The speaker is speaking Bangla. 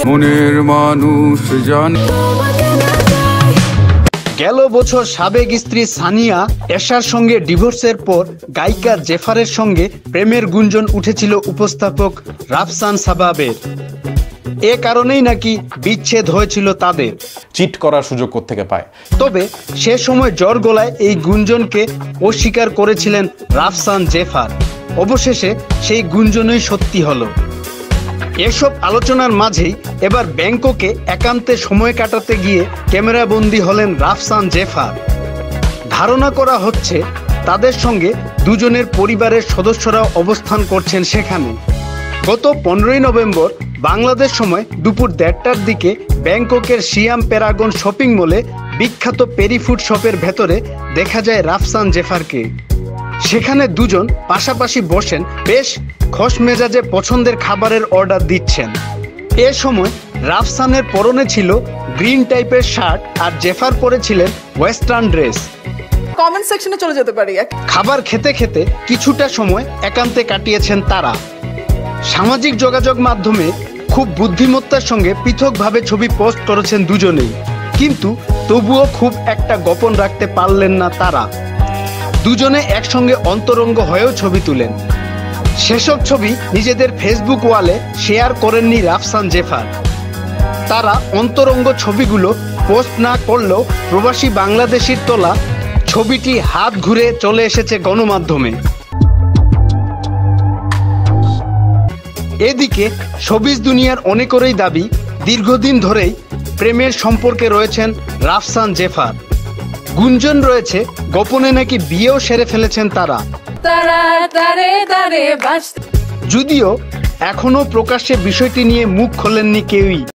মনের মানুষ জানে। গেল বছর সাবেক স্ত্রী সানিয়া এশার সঙ্গে ডিভোর্সের পর গায়িকা জেফারের সঙ্গে প্রেমের গুঞ্জন উঠেছিল উপস্থাপক রাফসান সাবাবের। এ কারণেই নাকি বিচ্ছেদ হয়েছিল তাদের। চিট করার সুযোগ কোত্থেকে পায়? তবে সে সময় জ্বর গলায় এই গুঞ্জনকে অস্বীকার করেছিলেন রাফসান জেফার। অবশেষে সেই গুঞ্জনই সত্যি হলো। এসব আলোচনার মাঝেই এবার ব্যাংককে একান্তে সময় কাটাতে গিয়ে ক্যামেরাবন্দী হলেন রাফসান জেফার। ধারণা করা হচ্ছে তাদের সঙ্গে দুজনের পরিবারের সদস্যরাও অবস্থান করছেন সেখানে। গত 15ই নভেম্বর বাংলাদেশ সময় দুপুর 1:30টার দিকে ব্যাংককের সিয়াম প্যারাগন শপিং মলে বিখ্যাত পেরি ফুড শপের ভেতরে দেখা যায় রাফসান জেফারকে। সেখানে দুজন পাশাপাশি বসেন, বেশ খোশ মেজাজে পছন্দের খাবারের অর্ডার দিচ্ছেন। এ সময় রাফসানের পরনে ছিল গ্রিন টাইপের শার্ট আর জেফার পরেছিলেন ওয়েস্টার্ন ড্রেস। কমেন্ট সেকশনে চলে যেতে পারি। খাবার খেতে খেতে কিছুটা সময় একান্তে কাটিয়েছেন তারা। সামাজিক যোগাযোগ মাধ্যমে খুব বুদ্ধিমত্তার সঙ্গে পৃথকভাবে ছবি পোস্ট করেছেন দুজনেই, কিন্তু তবুও খুব একটা গোপন রাখতে পারলেন না তারা। দুজনে একসঙ্গে অন্তরঙ্গ হয়েও ছবি তুলেন। সেসব ছবি নিজেদের ফেসবুক ওয়ালে শেয়ার করেননি রাফসান জেফার। তারা অন্তরঙ্গ ছবিগুলো পোস্ট না করলেও প্রবাসী বাংলাদেশির তোলা ছবিটি হাত ঘুরে চলে এসেছে গণমাধ্যমে। এদিকে শোবিজ দুনিয়ার অনেকেরই দাবি, দীর্ঘদিন ধরেই প্রেমের সম্পর্কে রয়েছেন রাফসান জেফার। গুঞ্জন রয়েছে গোপনে নাকি বিয়েও সেরে ফেলেছেন তারা। যদিও এখনো প্রকাশ্যে বিষয়টি নিয়ে মুখ খোলেননি কেউই।